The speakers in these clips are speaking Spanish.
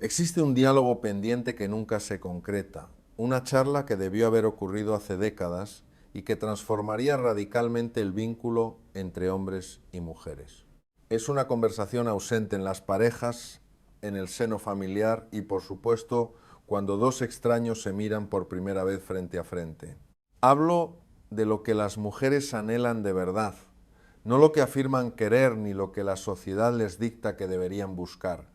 Existe un diálogo pendiente que nunca se concreta, una charla que debió haber ocurrido hace décadas y que transformaría radicalmente el vínculo entre hombres y mujeres. Es una conversación ausente en las parejas, en el seno familiar y, por supuesto, cuando dos extraños se miran por primera vez frente a frente. Hablo de lo que las mujeres anhelan de verdad, no lo que afirman querer ni lo que la sociedad les dicta que deberían buscar,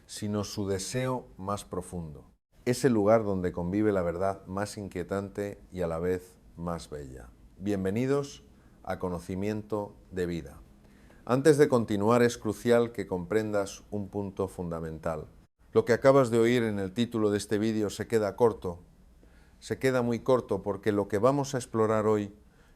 sino su deseo más profundo. Es el lugar donde convive la verdad más inquietante y a la vez más bella. Bienvenidos a Conocimiento de Vida. Antes de continuar es crucial que comprendas un punto fundamental. Lo que acabas de oír en el título de este vídeo se queda corto. Se queda muy corto porque lo que vamos a explorar hoy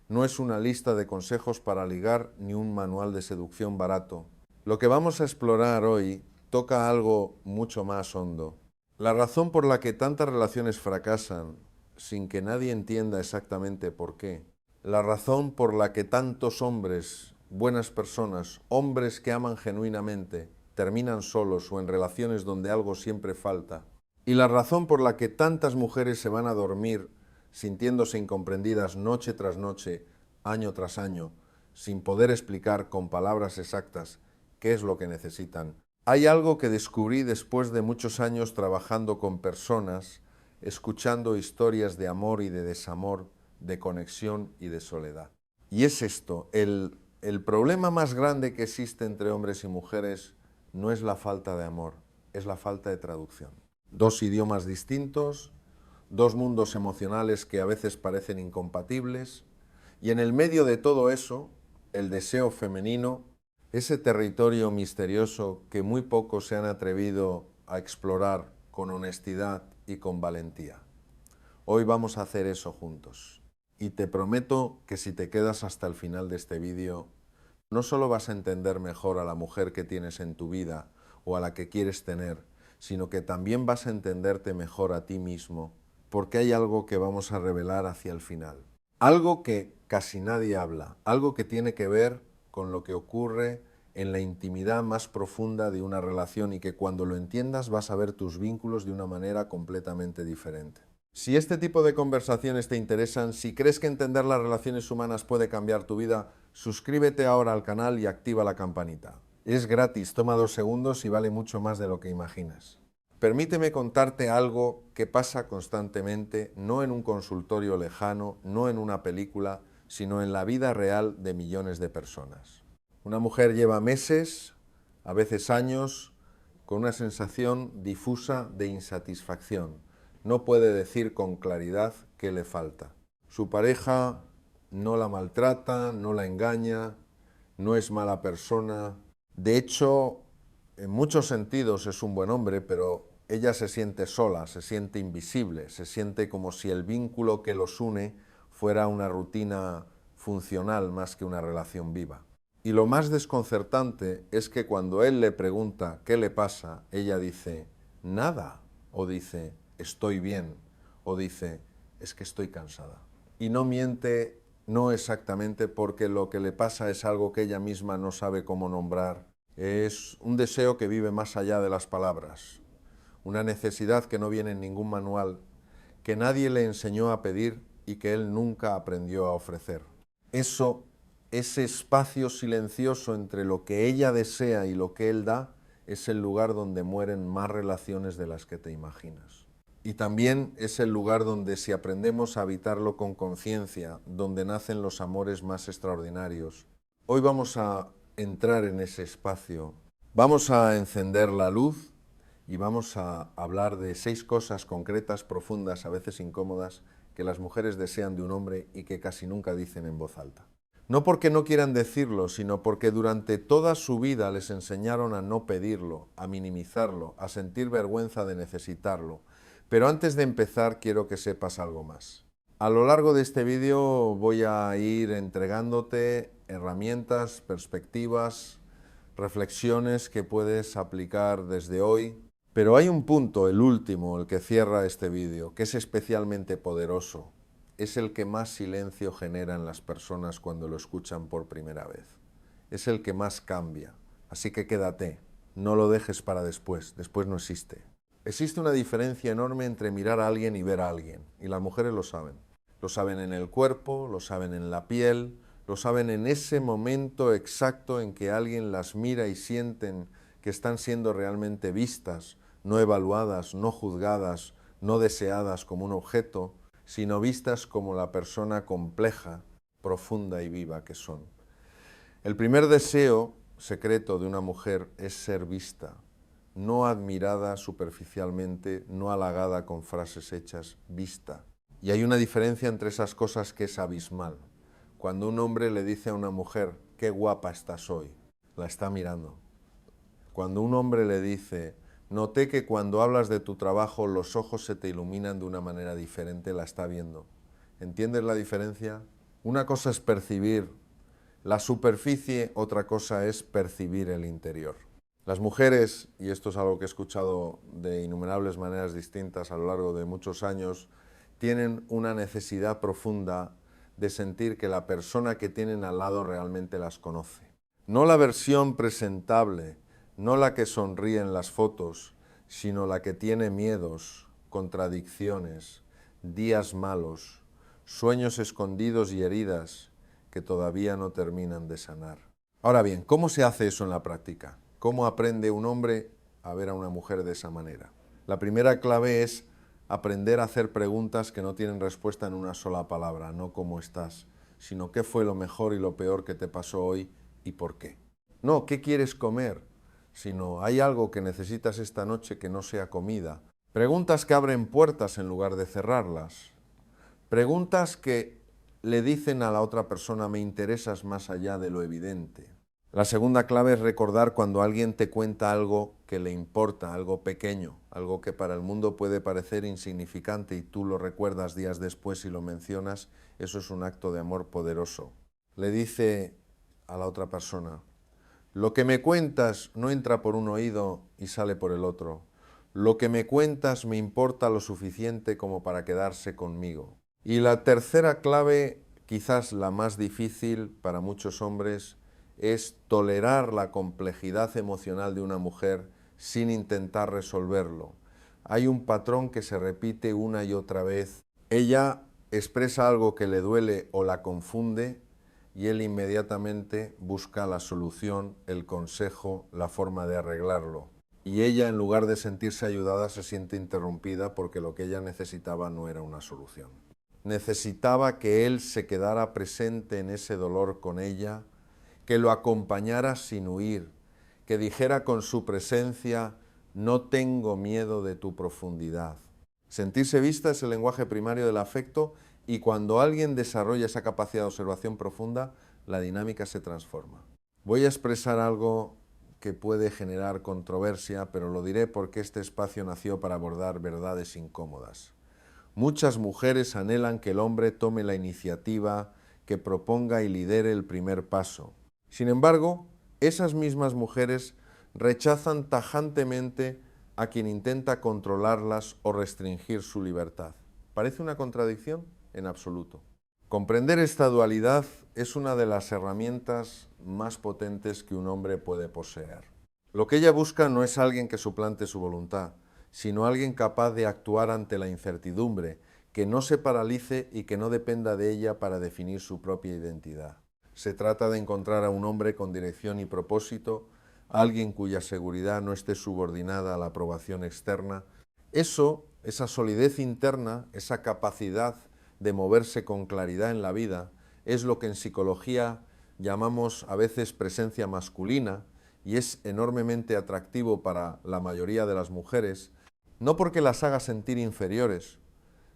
no es una lista de consejos para ligar ni un manual de seducción barato. Lo que vamos a explorar hoy toca algo mucho más hondo. La razón por la que tantas relaciones fracasan sin que nadie entienda exactamente por qué. La razón por la que tantos hombres, buenas personas, hombres que aman genuinamente, terminan solos o en relaciones donde algo siempre falta. Y la razón por la que tantas mujeres se van a dormir sintiéndose incomprendidas noche tras noche, año tras año, sin poder explicar con palabras exactas qué es lo que necesitan. Hay algo que descubrí después de muchos años trabajando con personas, escuchando historias de amor y de desamor, de conexión y de soledad. Y es esto, el problema más grande que existe entre hombres y mujeres no es la falta de amor, es la falta de traducción. Dos idiomas distintos, dos mundos emocionales que a veces parecen incompatibles, y en el medio de todo eso, el deseo femenino, ese territorio misterioso que muy pocos se han atrevido a explorar con honestidad y con valentía. Hoy vamos a hacer eso juntos. Y te prometo que si te quedas hasta el final de este vídeo, no solo vas a entender mejor a la mujer que tienes en tu vida o a la que quieres tener, sino que también vas a entenderte mejor a ti mismo, porque hay algo que vamos a revelar hacia el final. Algo que casi nadie habla, algo que tiene que ver con lo que ocurre en la intimidad más profunda de una relación y que cuando lo entiendas vas a ver tus vínculos de una manera completamente diferente. Si este tipo de conversaciones te interesan, si crees que entender las relaciones humanas puede cambiar tu vida, suscríbete ahora al canal y activa la campanita. Es gratis, toma 2 segundos y vale mucho más de lo que imaginas. Permíteme contarte algo que pasa constantemente, no en un consultorio lejano, no en una película, sino en la vida real de millones de personas. Una mujer lleva meses, a veces años, con una sensación difusa de insatisfacción. No puede decir con claridad qué le falta. Su pareja no la maltrata, no la engaña, no es mala persona. De hecho, en muchos sentidos es un buen hombre, pero ella se siente sola, se siente invisible, se siente como si el vínculo que los une fuera una rutina funcional más que una relación viva. Y lo más desconcertante es que cuando él le pregunta qué le pasa, ella dice, nada, o dice, estoy bien, o dice, es que estoy cansada. Y no miente, no exactamente porque lo que le pasa es algo que ella misma no sabe cómo nombrar. Es un deseo que vive más allá de las palabras, una necesidad que no viene en ningún manual, que nadie le enseñó a pedir y que él nunca aprendió a ofrecer. Ese espacio silencioso entre lo que ella desea y lo que él da, es el lugar donde mueren más relaciones de las que te imaginas. Y también es el lugar donde, si aprendemos a habitarlo con conciencia, donde nacen los amores más extraordinarios. Hoy vamos a entrar en ese espacio. Vamos a encender la luz y vamos a hablar de 6 cosas concretas, profundas, a veces incómodas, que las mujeres desean de un hombre y que casi nunca dicen en voz alta. No porque no quieran decirlo, sino porque durante toda su vida les enseñaron a no pedirlo, a minimizarlo, a sentir vergüenza de necesitarlo. Pero antes de empezar quiero que sepas algo más. A lo largo de este vídeo voy a ir entregándote herramientas, perspectivas, reflexiones que puedes aplicar desde hoy. Pero hay un punto, el último, el que cierra este vídeo, que es especialmente poderoso. Es el que más silencio genera en las personas cuando lo escuchan por primera vez. Es el que más cambia. Así que quédate, no lo dejes para después, después no existe. Existe una diferencia enorme entre mirar a alguien y ver a alguien, y las mujeres lo saben. Lo saben en el cuerpo, lo saben en la piel, lo saben en ese momento exacto en que alguien las mira y sienten que están siendo realmente vistas, no evaluadas, no juzgadas, no deseadas como un objeto, sino vistas como la persona compleja, profunda y viva que son. El primer deseo secreto de una mujer es ser vista, no admirada superficialmente, no halagada con frases hechas, vista. Y hay una diferencia entre esas cosas que es abismal. Cuando un hombre le dice a una mujer, qué guapa estás hoy, la está mirando. Cuando un hombre le dice, noté que cuando hablas de tu trabajo los ojos se te iluminan de una manera diferente, la está viendo. ¿Entiendes la diferencia? Una cosa es percibir la superficie, otra cosa es percibir el interior. Las mujeres, y esto es algo que he escuchado de innumerables maneras distintas a lo largo de muchos años, tienen una necesidad profunda de sentir que la persona que tienen al lado realmente las conoce. No la versión presentable, no la que sonríe en las fotos, sino la que tiene miedos, contradicciones, días malos, sueños escondidos y heridas que todavía no terminan de sanar. Ahora bien, ¿cómo se hace eso en la práctica? ¿Cómo aprende un hombre a ver a una mujer de esa manera? La primera clave es aprender a hacer preguntas que no tienen respuesta en una sola palabra, no cómo estás, sino qué fue lo mejor y lo peor que te pasó hoy y por qué. No, ¿qué quieres comer? Sino, ¿hay algo que necesitas esta noche que no sea comida? Preguntas que abren puertas en lugar de cerrarlas. Preguntas que le dicen a la otra persona, me interesas más allá de lo evidente. La segunda clave es recordar cuando alguien te cuenta algo que le importa, algo pequeño, algo que para el mundo puede parecer insignificante y tú lo recuerdas días después y lo mencionas, eso es un acto de amor poderoso. Le dice a la otra persona, lo que me cuentas no entra por un oído y sale por el otro. Lo que me cuentas me importa lo suficiente como para quedarse conmigo. Y la tercera clave, quizás la más difícil para muchos hombres, es tolerar la complejidad emocional de una mujer sin intentar resolverlo. Hay un patrón que se repite una y otra vez. Ella expresa algo que le duele o la confunde y él inmediatamente busca la solución, el consejo, la forma de arreglarlo. Y ella, en lugar de sentirse ayudada, se siente interrumpida porque lo que ella necesitaba no era una solución. Necesitaba que él se quedara presente en ese dolor con ella, que lo acompañara sin huir, que dijera con su presencia, no tengo miedo de tu profundidad. Sentirse vista es el lenguaje primario del afecto y cuando alguien desarrolla esa capacidad de observación profunda, la dinámica se transforma. Voy a expresar algo que puede generar controversia, pero lo diré porque este espacio nació para abordar verdades incómodas. Muchas mujeres anhelan que el hombre tome la iniciativa, que proponga y lidere el primer paso. Sin embargo, esas mismas mujeres rechazan tajantemente a quien intenta controlarlas o restringir su libertad. ¿Parece una contradicción? En absoluto. Comprender esta dualidad es una de las herramientas más potentes que un hombre puede poseer. Lo que ella busca no es alguien que suplante su voluntad, sino alguien capaz de actuar ante la incertidumbre, que no se paralice y que no dependa de ella para definir su propia identidad. Se trata de encontrar a un hombre con dirección y propósito, alguien cuya seguridad no esté subordinada a la aprobación externa. Eso, esa solidez interna, esa capacidad de moverse con claridad en la vida, es lo que en psicología llamamos a veces presencia masculina y es enormemente atractivo para la mayoría de las mujeres, no porque las haga sentir inferiores,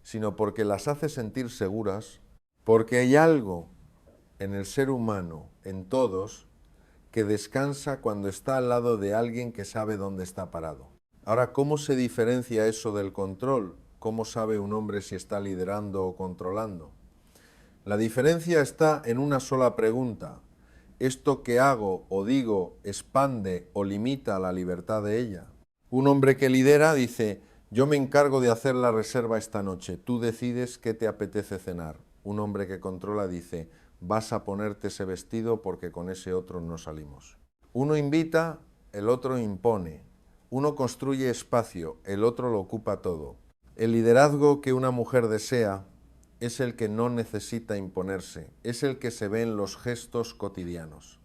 sino porque las hace sentir seguras, porque hay algo en el ser humano, en todos, que descansa cuando está al lado de alguien que sabe dónde está parado. Ahora, ¿cómo se diferencia eso del control? ¿Cómo sabe un hombre si está liderando o controlando? La diferencia está en una sola pregunta. ¿Esto que hago o digo expande o limita la libertad de ella? Un hombre que lidera dice, yo me encargo de hacer la reserva esta noche, tú decides qué te apetece cenar. Un hombre que controla dice, vas a ponerte ese vestido porque con ese otro no salimos. Uno invita, el otro impone. Uno construye espacio, el otro lo ocupa todo. El liderazgo que una mujer desea es el que no necesita imponerse, es el que se ve en los gestos cotidianos.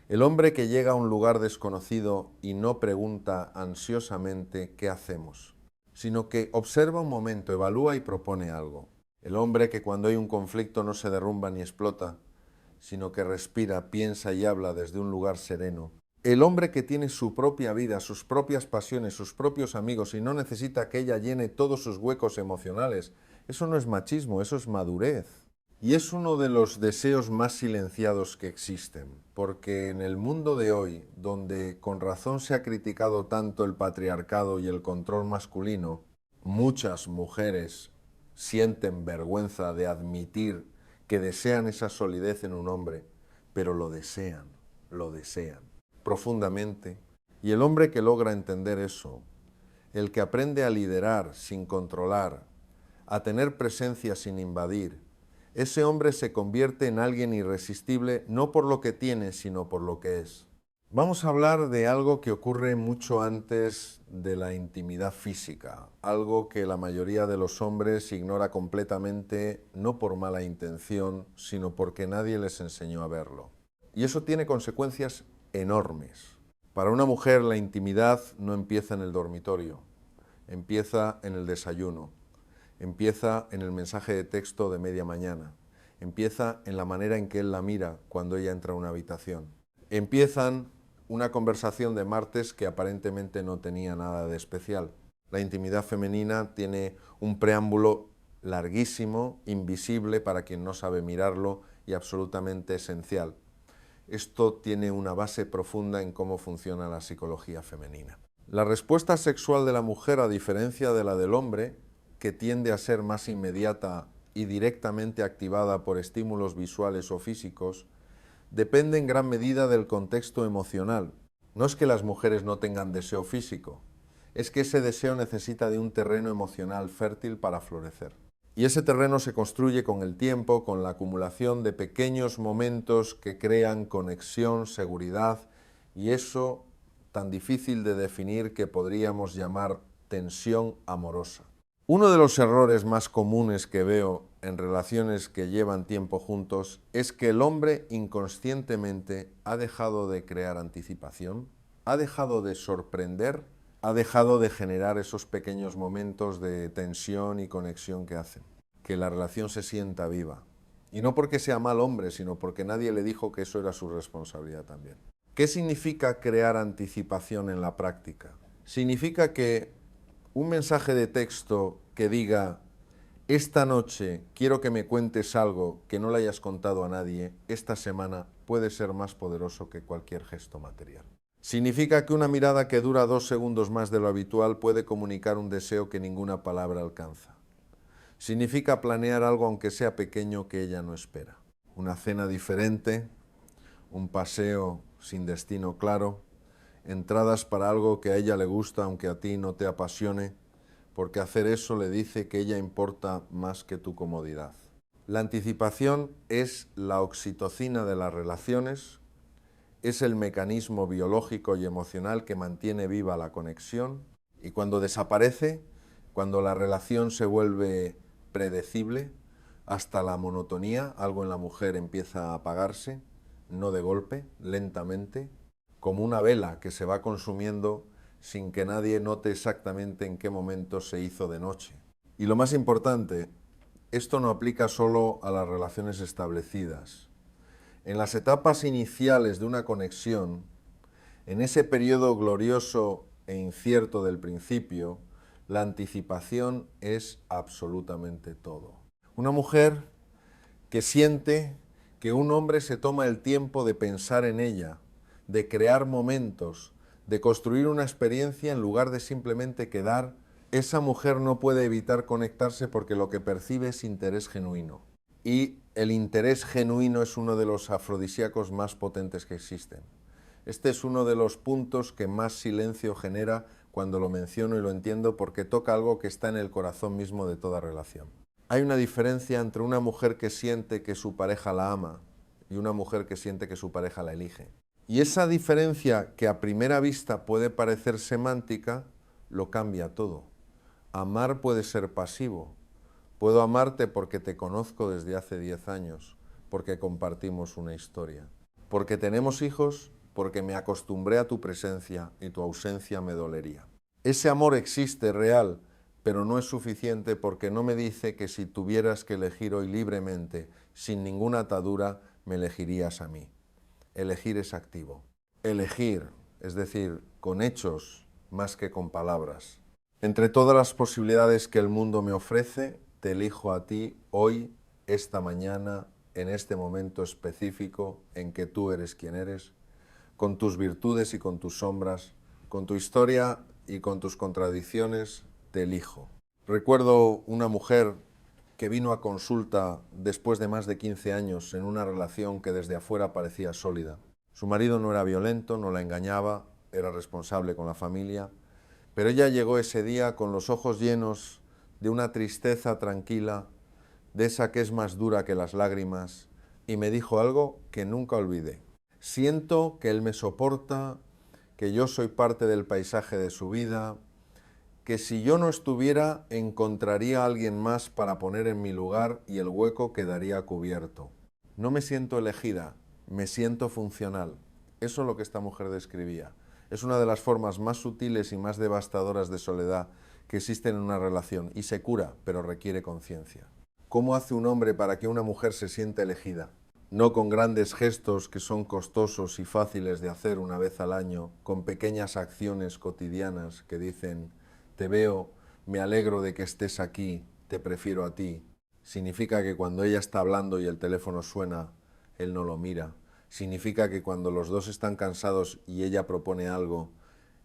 El hombre que llega a un lugar desconocido y no pregunta ansiosamente qué hacemos, sino que observa un momento, evalúa y propone algo. El hombre que cuando hay un conflicto no se derrumba ni explota, sino que respira, piensa y habla desde un lugar sereno. El hombre que tiene su propia vida, sus propias pasiones, sus propios amigos y no necesita que ella llene todos sus huecos emocionales. Eso no es machismo, eso es madurez. Y es uno de los deseos más silenciados que existen, porque en el mundo de hoy, donde con razón se ha criticado tanto el patriarcado y el control masculino, muchas mujeres sienten vergüenza de admitir que desean esa solidez en un hombre, pero lo desean profundamente. Y el hombre que logra entender eso, el que aprende a liderar sin controlar, a tener presencia sin invadir, ese hombre se convierte en alguien irresistible no por lo que tiene, sino por lo que es. Vamos a hablar de algo que ocurre mucho antes de la intimidad física, algo que la mayoría de los hombres ignora completamente, no por mala intención, sino porque nadie les enseñó a verlo. Y eso tiene consecuencias enormes. Para una mujer la intimidad no empieza en el dormitorio, empieza en el desayuno, empieza en el mensaje de texto de media mañana, empieza en la manera en que él la mira cuando ella entra a una habitación. Empiezan una conversación de martes que aparentemente no tenía nada de especial. La intimidad femenina tiene un preámbulo larguísimo, invisible para quien no sabe mirarlo y absolutamente esencial. Esto tiene una base profunda en cómo funciona la psicología femenina. La respuesta sexual de la mujer, a diferencia de la del hombre, que tiende a ser más inmediata y directamente activada por estímulos visuales o físicos, depende en gran medida del contexto emocional. No es que las mujeres no tengan deseo físico, es que ese deseo necesita de un terreno emocional fértil para florecer. Y ese terreno se construye con el tiempo, con la acumulación de pequeños momentos que crean conexión, seguridad, y eso tan difícil de definir que podríamos llamar tensión amorosa. Uno de los errores más comunes que veo en relaciones que llevan tiempo juntos es que el hombre inconscientemente ha dejado de crear anticipación, ha dejado de sorprender, ha dejado de generar esos pequeños momentos de tensión y conexión que hacen que la relación se sienta viva. Y no porque sea mal hombre, sino porque nadie le dijo que eso era su responsabilidad también. ¿Qué significa crear anticipación en la práctica? Significa que un mensaje de texto que diga: esta noche quiero que me cuentes algo que no le hayas contado a nadie, esta semana puede ser más poderoso que cualquier gesto material. Significa que una mirada que dura 2 segundos más de lo habitual puede comunicar un deseo que ninguna palabra alcanza. Significa planear algo aunque sea pequeño que ella no espera. Una cena diferente, un paseo sin destino claro, entradas para algo que a ella le gusta aunque a ti no te apasione, porque hacer eso le dice que ella importa más que tu comodidad. La anticipación es la oxitocina de las relaciones, es el mecanismo biológico y emocional que mantiene viva la conexión, y cuando desaparece, cuando la relación se vuelve predecible, hasta la monotonía, algo en la mujer empieza a apagarse, no de golpe, lentamente, como una vela que se va consumiendo sin que nadie note exactamente en qué momento se hizo de noche. Y lo más importante, esto no aplica solo a las relaciones establecidas. En las etapas iniciales de una conexión, en ese periodo glorioso e incierto del principio, la anticipación es absolutamente todo. Una mujer que siente que un hombre se toma el tiempo de pensar en ella, de crear momentos, de construir una experiencia en lugar de simplemente quedar, esa mujer no puede evitar conectarse porque lo que percibe es interés genuino. Y el interés genuino es uno de los afrodisíacos más potentes que existen. Este es uno de los puntos que más silencio genera cuando lo menciono y lo entiendo, porque toca algo que está en el corazón mismo de toda relación. Hay una diferencia entre una mujer que siente que su pareja la ama y una mujer que siente que su pareja la elige. Y esa diferencia que a primera vista puede parecer semántica, lo cambia todo. Amar puede ser pasivo. Puedo amarte porque te conozco desde hace 10 años, porque compartimos una historia, porque tenemos hijos, porque me acostumbré a tu presencia y tu ausencia me dolería. Ese amor existe, real, pero no es suficiente porque no me dice que si tuvieras que elegir hoy libremente, sin ninguna atadura, me elegirías a mí. Elegir es activo. Elegir, es decir, con hechos más que con palabras. Entre todas las posibilidades que el mundo me ofrece, te elijo a ti hoy, esta mañana, en este momento específico en que tú eres quien eres, con tus virtudes y con tus sombras, con tu historia y con tus contradicciones, te elijo. Recuerdo una mujer que vino a consulta después de más de 15 años en una relación que desde afuera parecía sólida. Su marido no era violento, no la engañaba, era responsable con la familia, pero ella llegó ese día con los ojos llenos de una tristeza tranquila, de esa que es más dura que las lágrimas, y me dijo algo que nunca olvidé. Siento que él me soporta, que yo soy parte del paisaje de su vida, que si yo no estuviera encontraría a alguien más para poner en mi lugar y el hueco quedaría cubierto. No me siento elegida, me siento funcional. Eso es lo que esta mujer describía. Es una de las formas más sutiles y más devastadoras de soledad que existen en una relación y se cura, pero requiere conciencia. ¿Cómo hace un hombre para que una mujer se sienta elegida? No con grandes gestos que son costosos y fáciles de hacer una vez al año, con pequeñas acciones cotidianas que dicen: te veo, me alegro de que estés aquí, te prefiero a ti. Significa que cuando ella está hablando y el teléfono suena, él no lo mira. Significa que cuando los dos están cansados y ella propone algo,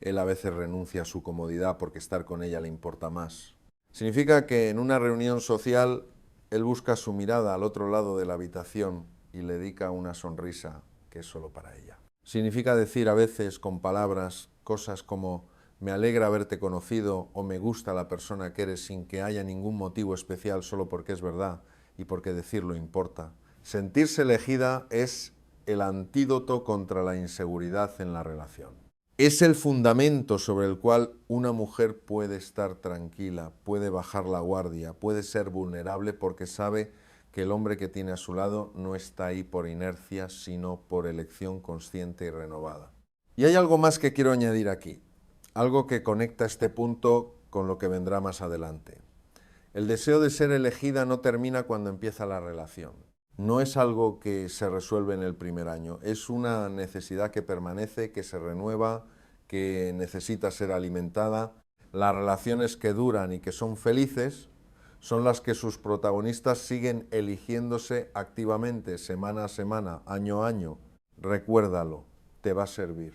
él a veces renuncia a su comodidad porque estar con ella le importa más. Significa que en una reunión social él busca su mirada al otro lado de la habitación y le dedica una sonrisa que es solo para ella. Significa decir a veces con palabras cosas como: me alegra haberte conocido o me gusta la persona que eres, sin que haya ningún motivo especial, solo porque es verdad y porque decirlo importa. Sentirse elegida es el antídoto contra la inseguridad en la relación. Es el fundamento sobre el cual una mujer puede estar tranquila, puede bajar la guardia, puede ser vulnerable porque sabe que el hombre que tiene a su lado no está ahí por inercia, sino por elección consciente y renovada. Y hay algo más que quiero añadir aquí, algo que conecta este punto con lo que vendrá más adelante. El deseo de ser elegida no termina cuando empieza la relación. No es algo que se resuelve en el primer año, es una necesidad que permanece, que se renueva, que necesita ser alimentada. Las relaciones que duran y que son felices son las que sus protagonistas siguen eligiéndose activamente, semana a semana, año a año. Recuérdalo, te va a servir.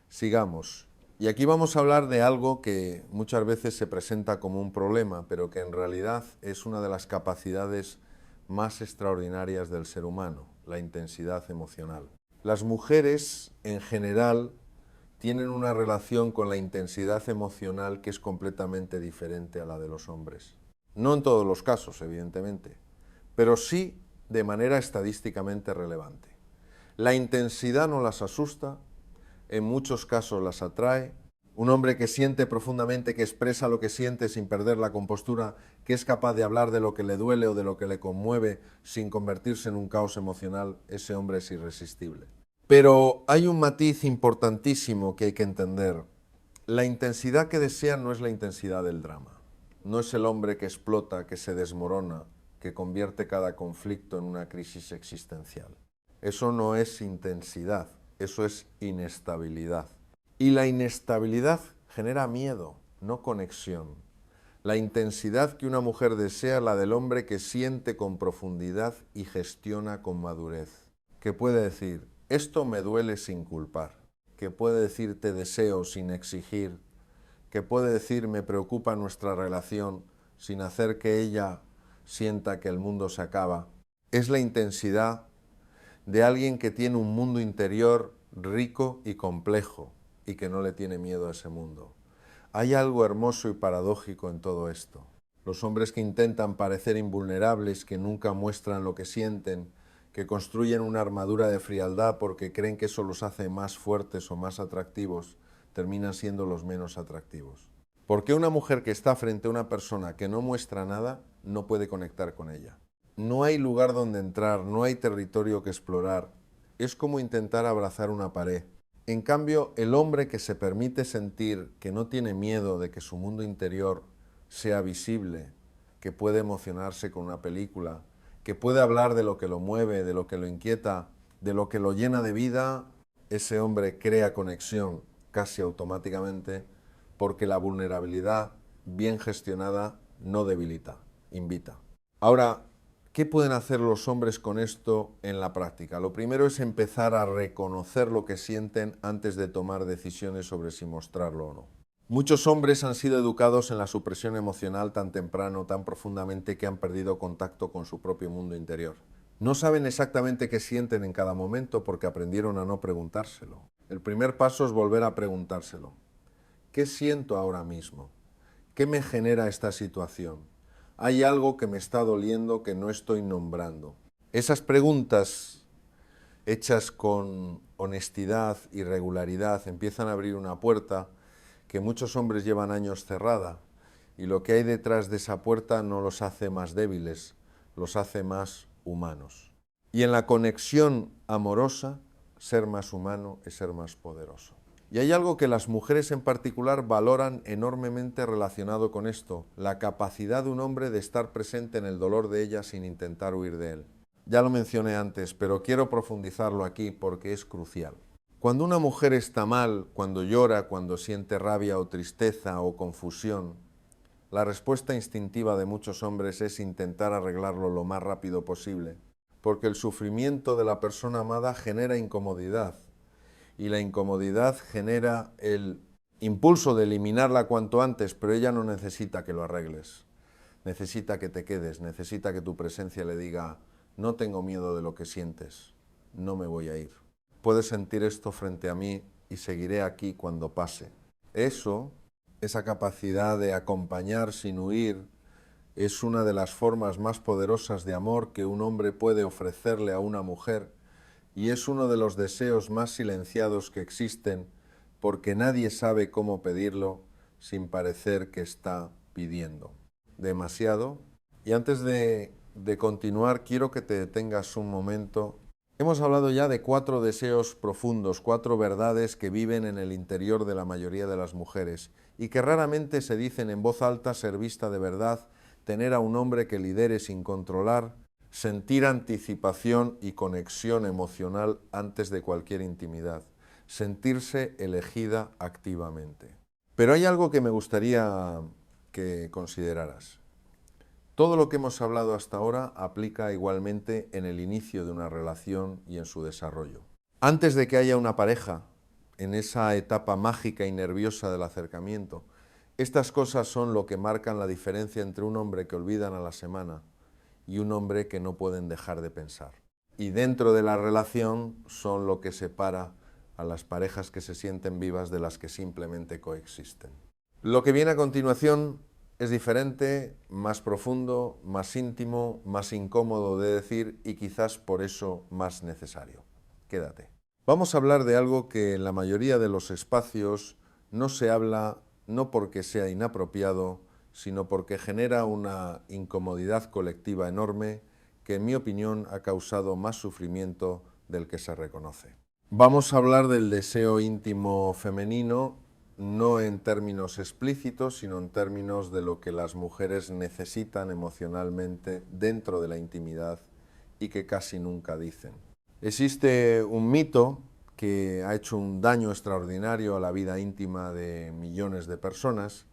Sigamos. Y aquí vamos a hablar de algo que muchas veces se presenta como un problema, pero que en realidad es una de las capacidades más extraordinarias del ser humano, la intensidad emocional. Las mujeres, en general, tienen una relación con la intensidad emocional que es completamente diferente a la de los hombres. No en todos los casos, evidentemente, pero sí de manera estadísticamente relevante. La intensidad no las asusta, en muchos casos las atrae. Un hombre que siente profundamente, que expresa lo que siente sin perder la compostura, que es capaz de hablar de lo que le duele o de lo que le conmueve sin convertirse en un caos emocional, ese hombre es irresistible. Pero hay un matiz importantísimo que hay que entender. La intensidad que desean no es la intensidad del drama. No es el hombre que explota, que se desmorona, que convierte cada conflicto en una crisis existencial. Eso no es intensidad, eso es inestabilidad. Y la inestabilidad genera miedo, no conexión. La intensidad que una mujer desea es la del hombre que siente con profundidad y gestiona con madurez. Que puede decir: esto me duele sin culpar. Que puede decir: te deseo sin exigir. Que puede decir: me preocupa nuestra relación, sin hacer que ella sienta que el mundo se acaba. Es la intensidad de alguien que tiene un mundo interior rico y complejo y que no le tiene miedo a ese mundo. Hay algo hermoso y paradójico en todo esto. Los hombres que intentan parecer invulnerables, que nunca muestran lo que sienten, que construyen una armadura de frialdad porque creen que eso los hace más fuertes o más atractivos, terminan siendo los menos atractivos. Porque una mujer que está frente a una persona que no muestra nada, no puede conectar con ella. No hay lugar donde entrar, no hay territorio que explorar. Es como intentar abrazar una pared. En cambio, el hombre que se permite sentir, que no tiene miedo de que su mundo interior sea visible, que puede emocionarse con una película, que puede hablar de lo que lo mueve, de lo que lo inquieta, de lo que lo llena de vida, ese hombre crea conexión casi automáticamente porque la vulnerabilidad bien gestionada no debilita, invita. Ahora, ¿qué pueden hacer los hombres con esto en la práctica? Lo primero es empezar a reconocer lo que sienten antes de tomar decisiones sobre si mostrarlo o no. Muchos hombres han sido educados en la supresión emocional tan temprano, tan profundamente, que han perdido contacto con su propio mundo interior. No saben exactamente qué sienten en cada momento porque aprendieron a no preguntárselo. El primer paso es volver a preguntárselo. ¿Qué siento ahora mismo? ¿Qué me genera esta situación? ¿Hay algo que me está doliendo que no estoy nombrando? Esas preguntas hechas con honestidad y regularidad empiezan a abrir una puerta que muchos hombres llevan años cerrada, y lo que hay detrás de esa puerta no los hace más débiles, los hace más humanos. Y en la conexión amorosa, ser más humano es ser más poderoso. Y hay algo que las mujeres en particular valoran enormemente relacionado con esto, la capacidad de un hombre de estar presente en el dolor de ella sin intentar huir de él. Ya lo mencioné antes, pero quiero profundizarlo aquí porque es crucial. Cuando una mujer está mal, cuando llora, cuando siente rabia o tristeza o confusión, la respuesta instintiva de muchos hombres es intentar arreglarlo lo más rápido posible, porque el sufrimiento de la persona amada genera incomodidad, y la incomodidad genera el impulso de eliminarla cuanto antes, pero ella no necesita que lo arregles, necesita que te quedes, necesita que tu presencia le diga: no tengo miedo de lo que sientes, no me voy a ir. Puedes sentir esto frente a mí y seguiré aquí cuando pase. Eso, esa capacidad de acompañar sin huir, es una de las formas más poderosas de amor que un hombre puede ofrecerle a una mujer, y es uno de los deseos más silenciados que existen porque nadie sabe cómo pedirlo sin parecer que está pidiendo demasiado. Y antes de continuar, quiero que te detengas un momento. Hemos hablado ya de 4 deseos profundos, 4 verdades que viven en el interior de la mayoría de las mujeres y que raramente se dicen en voz alta: ser vista de verdad, tener a un hombre que lidere sin controlar, sentir anticipación y conexión emocional antes de cualquier intimidad, sentirse elegida activamente. Pero hay algo que me gustaría que consideraras. Todo lo que hemos hablado hasta ahora aplica igualmente en el inicio de una relación y en su desarrollo. Antes de que haya una pareja, en esa etapa mágica y nerviosa del acercamiento, estas cosas son lo que marcan la diferencia entre un hombre que olvidan a la semana y un hombre que no pueden dejar de pensar. Y dentro de la relación son lo que separa a las parejas que se sienten vivas de las que simplemente coexisten. Lo que viene a continuación es diferente, más profundo, más íntimo, más incómodo de decir y quizás por eso más necesario. Quédate. Vamos a hablar de algo que en la mayoría de los espacios no se habla, no porque sea inapropiado, sino porque genera una incomodidad colectiva enorme que, en mi opinión, ha causado más sufrimiento del que se reconoce. Vamos a hablar del deseo íntimo femenino, no en términos explícitos, sino en términos de lo que las mujeres necesitan emocionalmente dentro de la intimidad y que casi nunca dicen. Existe un mito que ha hecho un daño extraordinario a la vida íntima de millones de personas,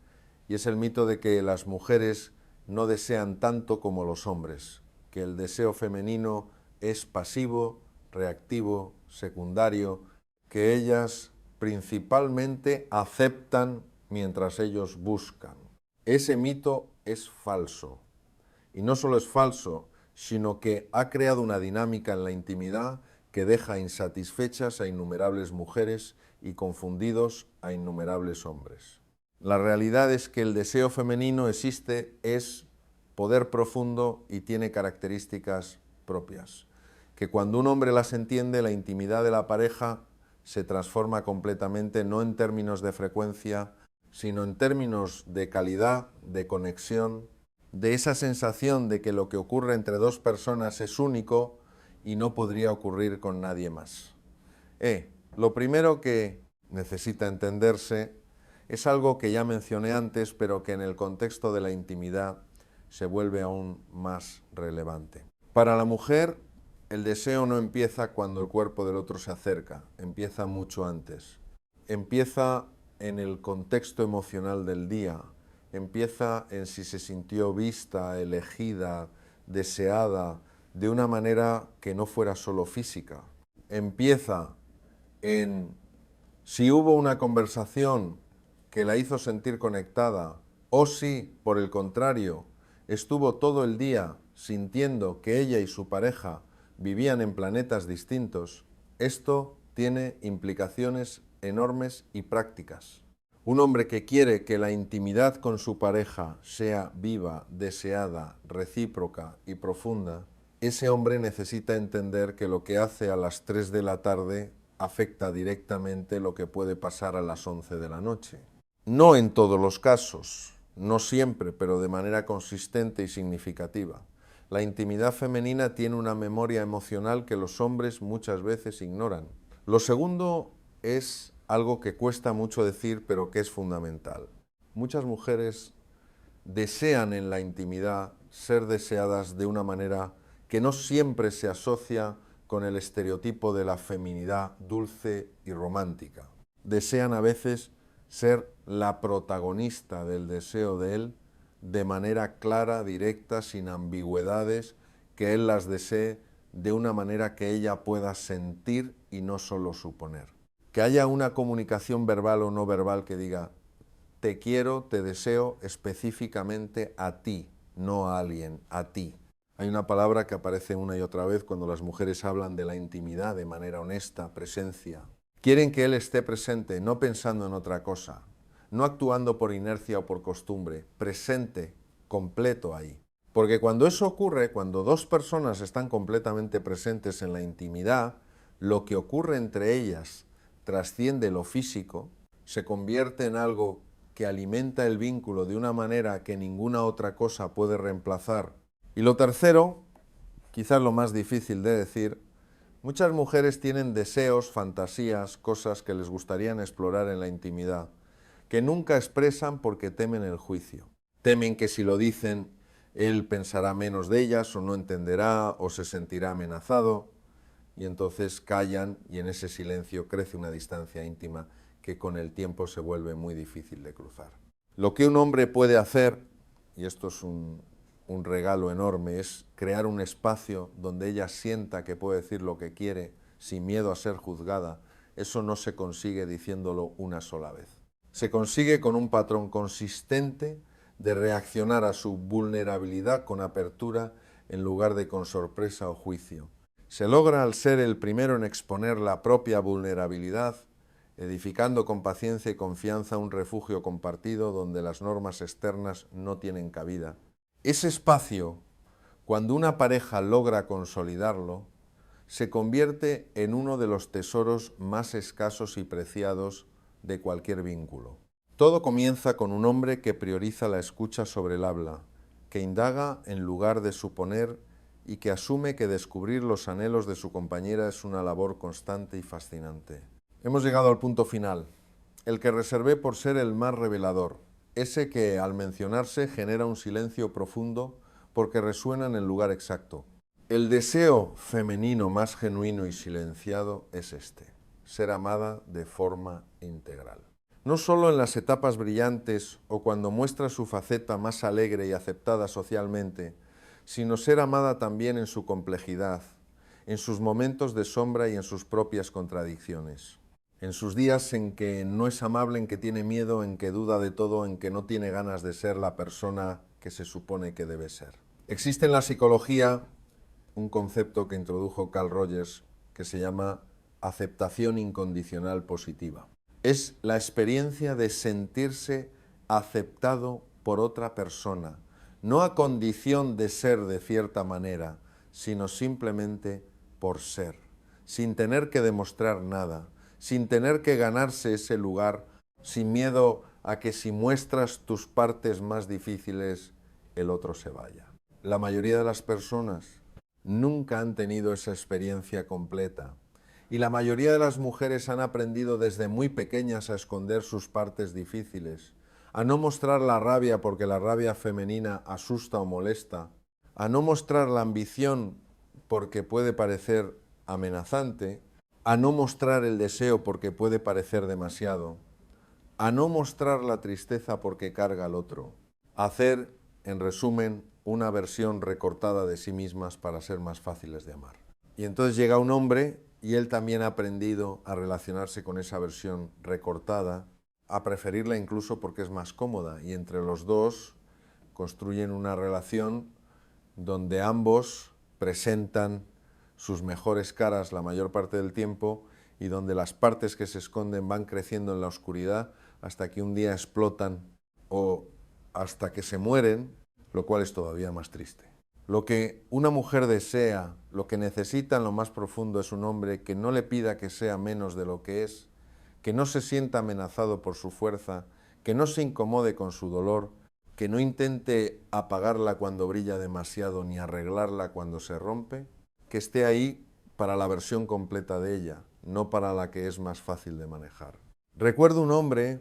y es el mito de que las mujeres no desean tanto como los hombres, que el deseo femenino es pasivo, reactivo, secundario, que ellas principalmente aceptan mientras ellos buscan. Ese mito es falso. Y no solo es falso, sino que ha creado una dinámica en la intimidad que deja insatisfechas a innumerables mujeres y confundidos a innumerables hombres. La realidad es que el deseo femenino existe, es poder profundo y tiene características propias. que cuando un hombre las entiende, la intimidad de la pareja se transforma completamente, no en términos de frecuencia, sino en términos de calidad, de conexión, de esa sensación de que lo que ocurre entre dos personas es único y no podría ocurrir con nadie más. Lo primero que necesita entenderse es algo que ya mencioné antes, pero que en el contexto de la intimidad se vuelve aún más relevante. Para la mujer, el deseo no empieza cuando el cuerpo del otro se acerca, empieza mucho antes. Empieza en el contexto emocional del día, empieza en si se sintió vista, elegida, deseada, de una manera que no fuera solo física. Empieza en si hubo una conversación que la hizo sentir conectada o si, por el contrario, estuvo todo el día sintiendo que ella y su pareja vivían en planetas distintos. Esto tiene implicaciones enormes y prácticas. Un hombre que quiere que la intimidad con su pareja sea viva, deseada, recíproca y profunda, ese hombre necesita entender que lo que hace a las 3 de la tarde afecta directamente lo que puede pasar a las 11 de la noche. No en todos los casos, no siempre, pero de manera consistente y significativa. La intimidad femenina tiene una memoria emocional que los hombres muchas veces ignoran. Lo segundo es algo que cuesta mucho decir, pero que es fundamental. Muchas mujeres desean en la intimidad ser deseadas de una manera que no siempre se asocia con el estereotipo de la feminidad dulce y romántica. Desean a veces ser la protagonista del deseo de él de manera clara, directa, sin ambigüedades, que él las desee de una manera que ella pueda sentir y no solo suponer. Que haya una comunicación verbal o no verbal que diga te quiero, te deseo específicamente a ti, no a alguien, a ti. Hay una palabra que aparece una y otra vez cuando las mujeres hablan de la intimidad de manera honesta, presencia. Quieren que él esté presente, no pensando en otra cosa, no actuando por inercia o por costumbre, presente, completo ahí. Porque cuando eso ocurre, cuando dos personas están completamente presentes en la intimidad, lo que ocurre entre ellas trasciende lo físico, se convierte en algo que alimenta el vínculo de una manera que ninguna otra cosa puede reemplazar. Y lo tercero, quizás lo más difícil de decir, muchas mujeres tienen deseos, fantasías, cosas que les gustarían explorar en la intimidad, que nunca expresan porque temen el juicio. Temen que si lo dicen, él pensará menos de ellas o no entenderá o se sentirá amenazado y entonces callan y en ese silencio crece una distancia íntima que con el tiempo se vuelve muy difícil de cruzar. Lo que un hombre puede hacer, y esto es un regalo enorme, es crear un espacio donde ella sienta que puede decir lo que quiere sin miedo a ser juzgada. Eso no se consigue diciéndolo una sola vez. Se consigue con un patrón consistente de reaccionar a su vulnerabilidad con apertura en lugar de con sorpresa o juicio. Se logra al ser el primero en exponer la propia vulnerabilidad, edificando con paciencia y confianza un refugio compartido donde las normas externas no tienen cabida. Ese espacio, cuando una pareja logra consolidarlo, se convierte en uno de los tesoros más escasos y preciados de cualquier vínculo. Todo comienza con un hombre que prioriza la escucha sobre el habla, que indaga en lugar de suponer y que asume que descubrir los anhelos de su compañera es una labor constante y fascinante. Hemos llegado al punto final, el que reservé por ser el más revelador, ese que al mencionarse genera un silencio profundo porque resuena en el lugar exacto. El deseo femenino más genuino y silenciado es este, ser amada de forma integral. No solo en las etapas brillantes o cuando muestra su faceta más alegre y aceptada socialmente, sino ser amada también en su complejidad, en sus momentos de sombra y en sus propias contradicciones. En sus días en que no es amable, en que tiene miedo, en que duda de todo, en que no tiene ganas de ser la persona que se supone que debe ser. Existe en la psicología un concepto que introdujo Carl Rogers que se llama aceptación incondicional positiva. Es la experiencia de sentirse aceptado por otra persona, no a condición de ser de cierta manera, sino simplemente por ser, sin tener que demostrar nada, sin tener que ganarse ese lugar, sin miedo a que si muestras tus partes más difíciles, el otro se vaya. La mayoría de las personas nunca han tenido esa experiencia completa y la mayoría de las mujeres han aprendido desde muy pequeñas a esconder sus partes difíciles, a no mostrar la rabia porque la rabia femenina asusta o molesta, a no mostrar la ambición porque puede parecer amenazante, a no mostrar el deseo porque puede parecer demasiado, a no mostrar la tristeza porque carga al otro, a hacer, en resumen, una versión recortada de sí mismas para ser más fáciles de amar. Y entonces llega un hombre y él también ha aprendido a relacionarse con esa versión recortada, a preferirla incluso porque es más cómoda, y entre los dos construyen una relación donde ambos presentan sus mejores caras la mayor parte del tiempo y donde las partes que se esconden van creciendo en la oscuridad hasta que un día explotan o hasta que se mueren, lo cual es todavía más triste. Lo que una mujer desea, lo que necesita en lo más profundo es un hombre que no le pida que sea menos de lo que es, que no se sienta amenazado por su fuerza, que no se incomode con su dolor, que no intente apagarla cuando brilla demasiado ni arreglarla cuando se rompe, que esté ahí para la versión completa de ella, no para la que es más fácil de manejar. Recuerdo un hombre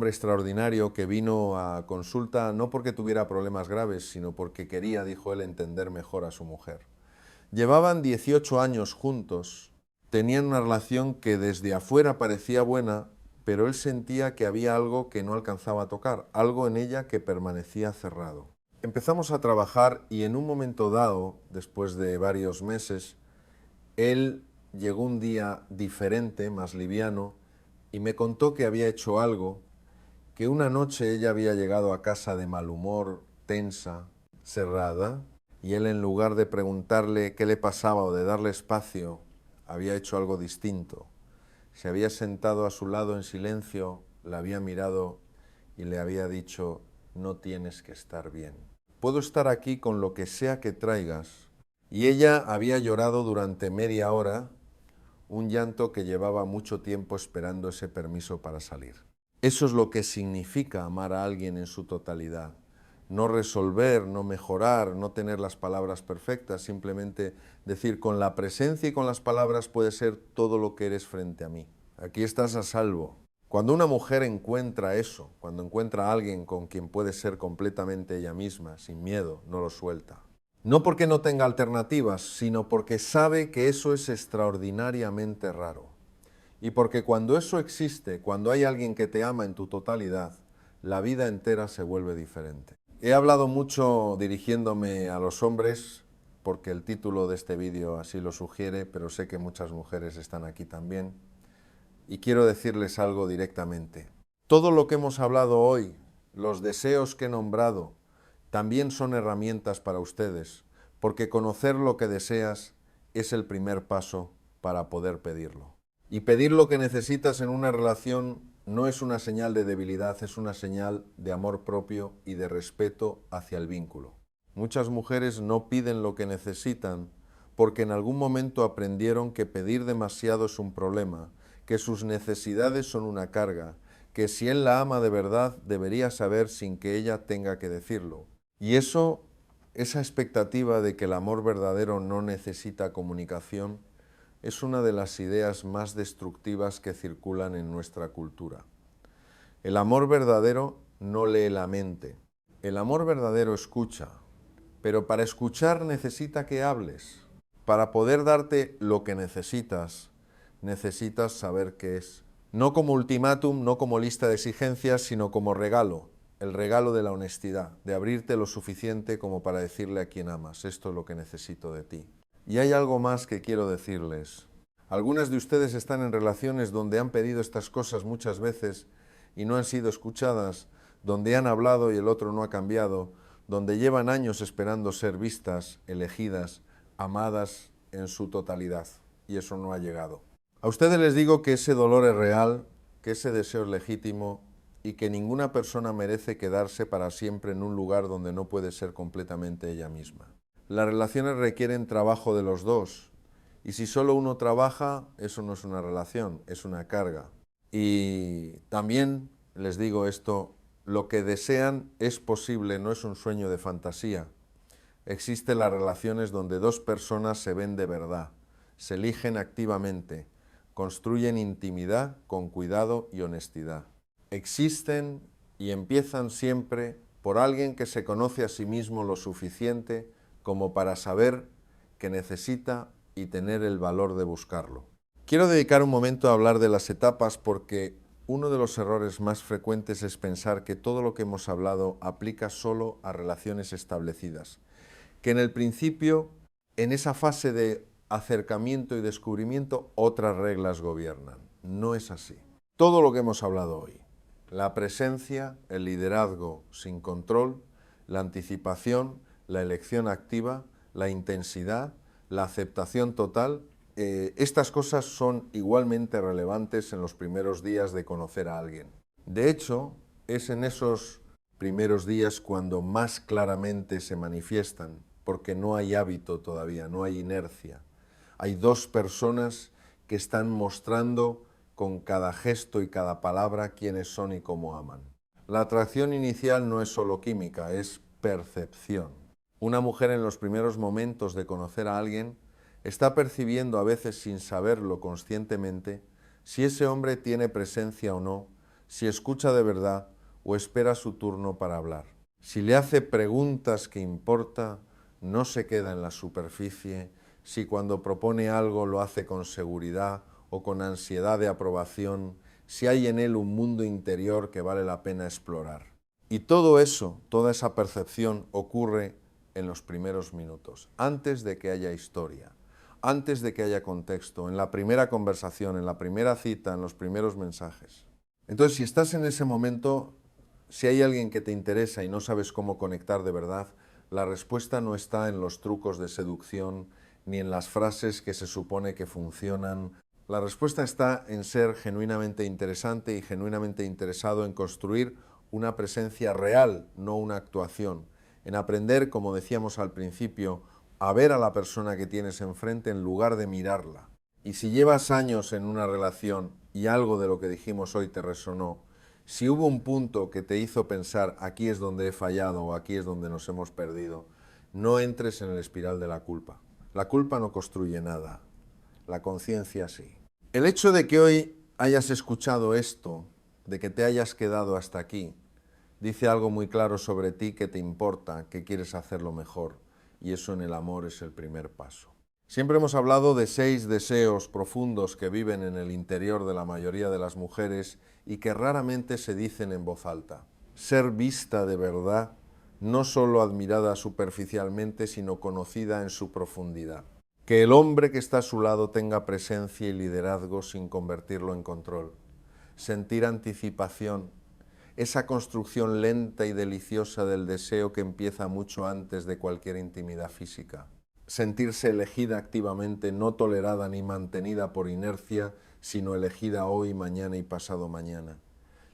extraordinario que vino a consulta no porque tuviera problemas graves, sino porque quería, dijo él, entender mejor a su mujer. Llevaban 18 años juntos, tenían una relación que desde afuera parecía buena, pero él sentía que había algo que no alcanzaba a tocar, algo en ella que permanecía cerrado. Empezamos a trabajar y en un momento dado, después de varios meses, él llegó un día diferente, más liviano, y me contó que había hecho algo, que una noche ella había llegado a casa de mal humor, tensa, cerrada, y él en lugar de preguntarle qué le pasaba o de darle espacio, había hecho algo distinto. Se había sentado a su lado en silencio, la había mirado y le había dicho: no tienes que estar bien. Puedo estar aquí con lo que sea que traigas. Y ella había llorado durante media hora, un llanto que llevaba mucho tiempo esperando ese permiso para salir. Eso es lo que significa amar a alguien en su totalidad. No resolver, no mejorar, no tener las palabras perfectas, simplemente decir con la presencia y con las palabras puedes ser todo lo que eres frente a mí. Aquí estás a salvo. Cuando una mujer encuentra eso, cuando encuentra a alguien con quien puede ser completamente ella misma, sin miedo, no lo suelta. No porque no tenga alternativas, sino porque sabe que eso es extraordinariamente raro. Y porque cuando eso existe, cuando hay alguien que te ama en tu totalidad, la vida entera se vuelve diferente. He hablado mucho dirigiéndome a los hombres, porque el título de este vídeo así lo sugiere, pero sé que muchas mujeres están aquí también. Y quiero decirles algo directamente. Todo lo que hemos hablado hoy, los deseos que he nombrado, también son herramientas para ustedes, porque conocer lo que deseas es el primer paso para poder pedirlo. Y pedir lo que necesitas en una relación no es una señal de debilidad, es una señal de amor propio y de respeto hacia el vínculo. Muchas mujeres no piden lo que necesitan porque en algún momento aprendieron que pedir demasiado es un problema, que sus necesidades son una carga, que si él la ama de verdad debería saber sin que ella tenga que decirlo. Y esa expectativa de que el amor verdadero no necesita comunicación, es una de las ideas más destructivas que circulan en nuestra cultura. El amor verdadero no lee la mente. El amor verdadero escucha, pero para escuchar necesita que hables. Para poder darte lo que necesitas, necesitas saber qué es. No como ultimátum, no como lista de exigencias, sino como regalo. El regalo de la honestidad, de abrirte lo suficiente como para decirle a quien amas: esto es lo que necesito de ti. Y hay algo más que quiero decirles. Algunas de ustedes están en relaciones donde han pedido estas cosas muchas veces y no han sido escuchadas, donde han hablado y el otro no ha cambiado, donde llevan años esperando ser vistas, elegidas, amadas en su totalidad, y eso no ha llegado. A ustedes les digo que ese dolor es real, que ese deseo es legítimo y que ninguna persona merece quedarse para siempre en un lugar donde no puede ser completamente ella misma. Las relaciones requieren trabajo de los dos Y si solo uno trabaja, eso no es una relación, es una carga. Y también les digo esto, lo que desean es posible, no es un sueño de fantasía. Existen las relaciones donde dos personas se ven de verdad, se eligen activamente, construyen intimidad con cuidado y honestidad. Existen y empiezan siempre por alguien que se conoce a sí mismo lo suficiente como para saber que necesita y tener el valor de buscarlo. Quiero dedicar un momento a hablar de las etapas porque uno de los errores más frecuentes es pensar que todo lo que hemos hablado aplica solo a relaciones establecidas, que en el principio, en esa fase de acercamiento y descubrimiento, otras reglas gobiernan. No es así. Todo lo que hemos hablado hoy, la presencia, el liderazgo sin control, la anticipación, la elección activa, la intensidad, la aceptación total, estas cosas son igualmente relevantes en los primeros días de conocer a alguien. De hecho, es en esos primeros días cuando más claramente se manifiestan, porque no hay hábito todavía, no hay inercia. Hay dos personas que están mostrando con cada gesto y cada palabra quiénes son y cómo aman. La atracción inicial no es solo química, es percepción. Una mujer en los primeros momentos de conocer a alguien está percibiendo, a veces sin saberlo conscientemente, si ese hombre tiene presencia o no, si escucha de verdad o espera su turno para hablar. Si le hace preguntas que importa, no se queda en la superficie, si cuando propone algo lo hace con seguridad o con ansiedad de aprobación, si hay en él un mundo interior que vale la pena explorar. Y todo eso, toda esa percepción ocurre en los primeros minutos, antes de que haya historia, antes de que haya contexto, en la primera conversación, en la primera cita, en los primeros mensajes. Entonces, si estás en ese momento, si hay alguien que te interesa y no sabes cómo conectar de verdad, la respuesta no está en los trucos de seducción ni en las frases que se supone que funcionan. La respuesta está en ser genuinamente interesante y genuinamente interesado en construir una presencia real, no una actuación, en aprender, como decíamos al principio, a ver a la persona que tienes enfrente en lugar de mirarla. Y si llevas años en una relación y algo de lo que dijimos hoy te resonó, si hubo un punto que te hizo pensar aquí es donde he fallado o aquí es donde nos hemos perdido, no entres en el espiral de la culpa. La culpa no construye nada, la conciencia sí. El hecho de que hoy hayas escuchado esto, de que te hayas quedado hasta aquí, dice algo muy claro sobre ti, que te importa, que quieres hacerlo mejor, y eso en el amor es el primer paso. Siempre hemos hablado de 6 deseos profundos que viven en el interior de la mayoría de las mujeres y que raramente se dicen en voz alta. Ser vista de verdad, no solo admirada superficialmente, sino conocida en su profundidad. Que el hombre que está a su lado tenga presencia y liderazgo sin convertirlo en control. Sentir anticipación, esa construcción lenta y deliciosa del deseo que empieza mucho antes de cualquier intimidad física. Sentirse elegida activamente, no tolerada ni mantenida por inercia, sino elegida hoy, mañana y pasado mañana.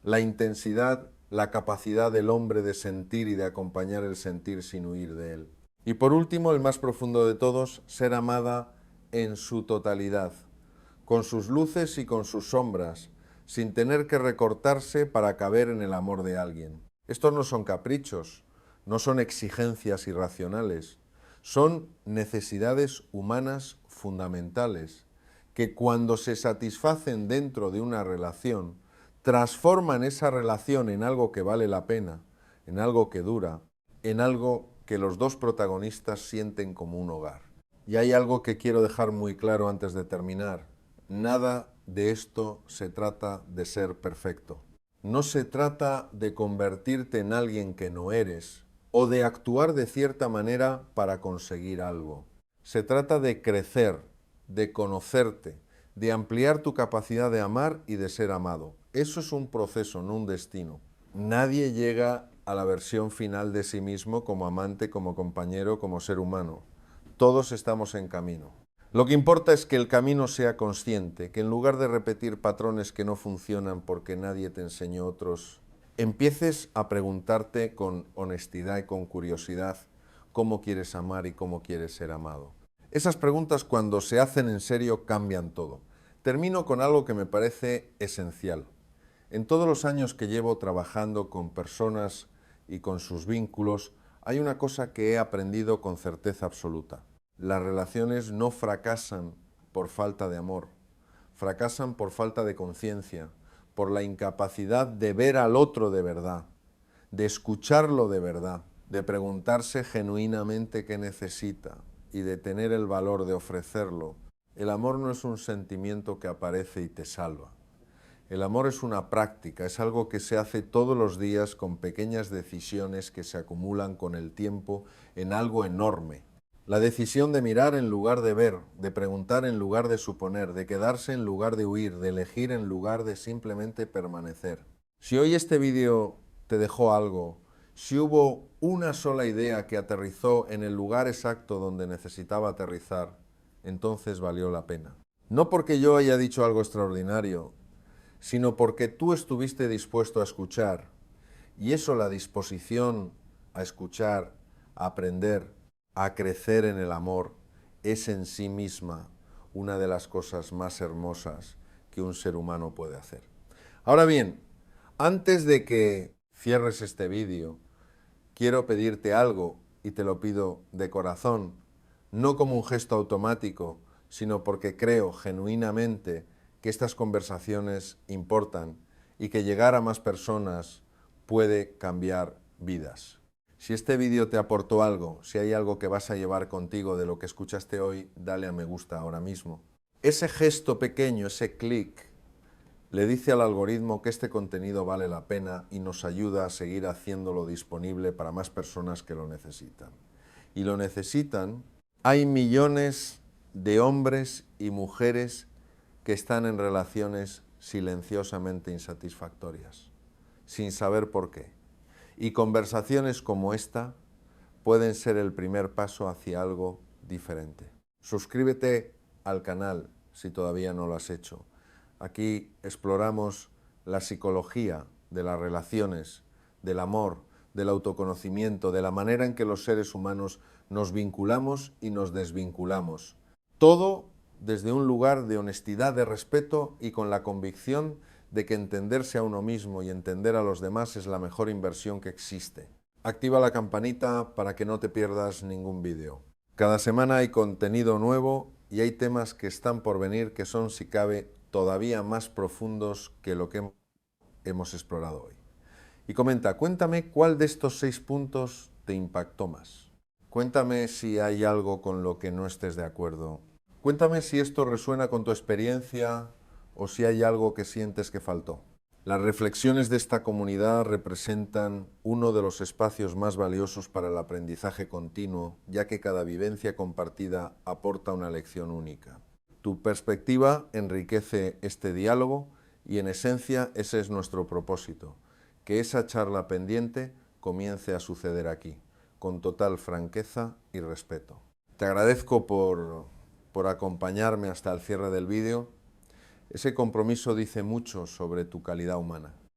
La intensidad, la capacidad del hombre de sentir y de acompañar el sentir sin huir de él. Y por último, el más profundo de todos, ser amada en su totalidad, con sus luces y con sus sombras, sin tener que recortarse para caber en el amor de alguien. Estos no son caprichos, no son exigencias irracionales, son necesidades humanas fundamentales que cuando se satisfacen dentro de una relación, transforman esa relación en algo que vale la pena, en algo que dura, en algo que los dos protagonistas sienten como un hogar. Y hay algo que quiero dejar muy claro antes de terminar. Nada de esto se trata de ser perfecto. No se trata de convertirte en alguien que no eres o de actuar de cierta manera para conseguir algo. Se trata de crecer, de conocerte, de ampliar tu capacidad de amar y de ser amado. Eso es un proceso, no un destino. Nadie llega a la versión final de sí mismo como amante, como compañero, como ser humano. Todos estamos en camino. Lo que importa es que el camino sea consciente, que en lugar de repetir patrones que no funcionan porque nadie te enseñó otros, empieces a preguntarte con honestidad y con curiosidad cómo quieres amar y cómo quieres ser amado. Esas preguntas, cuando se hacen en serio, cambian todo. Termino con algo que me parece esencial. En todos los años que llevo trabajando con personas y con sus vínculos, hay una cosa que he aprendido con certeza absoluta. Las relaciones no fracasan por falta de amor, fracasan por falta de conciencia, por la incapacidad de ver al otro de verdad, de escucharlo de verdad, de preguntarse genuinamente qué necesita y de tener el valor de ofrecerlo. El amor no es un sentimiento que aparece y te salva. El amor es una práctica, es algo que se hace todos los días con pequeñas decisiones que se acumulan con el tiempo en algo enorme. La decisión de mirar en lugar de ver, de preguntar en lugar de suponer, de quedarse en lugar de huir, de elegir en lugar de simplemente permanecer. Si hoy este vídeo te dejó algo, si hubo una sola idea que aterrizó en el lugar exacto donde necesitaba aterrizar, entonces valió la pena. No porque yo haya dicho algo extraordinario, sino porque tú estuviste dispuesto a escuchar, y eso, la disposición a escuchar, a aprender, a crecer en el amor, es en sí misma una de las cosas más hermosas que un ser humano puede hacer. Ahora bien, antes de que cierres este vídeo, quiero pedirte algo, y te lo pido de corazón, no como un gesto automático, sino porque creo genuinamente que estas conversaciones importan y que llegar a más personas puede cambiar vidas. Si este vídeo te aportó algo, si hay algo que vas a llevar contigo de lo que escuchaste hoy, dale a me gusta ahora mismo. Ese gesto pequeño, ese clic, le dice al algoritmo que este contenido vale la pena y nos ayuda a seguir haciéndolo disponible para más personas que lo necesitan. Y lo necesitan. Hay millones de hombres y mujeres que están en relaciones silenciosamente insatisfactorias, sin saber por qué. Y conversaciones como esta pueden ser el primer paso hacia algo diferente. Suscríbete al canal si todavía no lo has hecho. Aquí exploramos la psicología de las relaciones, del amor, del autoconocimiento, de la manera en que los seres humanos nos vinculamos y nos desvinculamos. Todo desde un lugar de honestidad, de respeto y con la convicción de que entenderse a uno mismo y entender a los demás es la mejor inversión que existe. Activa la campanita para que no te pierdas ningún vídeo. Cada semana hay contenido nuevo y hay temas que están por venir que son, si cabe, todavía más profundos que lo que hemos explorado hoy. Y cuéntame cuál de estos 6 puntos te impactó más. Cuéntame si hay algo con lo que no estés de acuerdo. Cuéntame si esto resuena con tu experiencia o si hay algo que sientes que faltó. Las reflexiones de esta comunidad representan uno de los espacios más valiosos para el aprendizaje continuo, ya que cada vivencia compartida aporta una lección única. Tu perspectiva enriquece este diálogo y, en esencia, ese es nuestro propósito, que esa charla pendiente comience a suceder aquí, con total franqueza y respeto. Te agradezco por acompañarme hasta el cierre del vídeo. Ese compromiso dice mucho sobre tu calidad humana.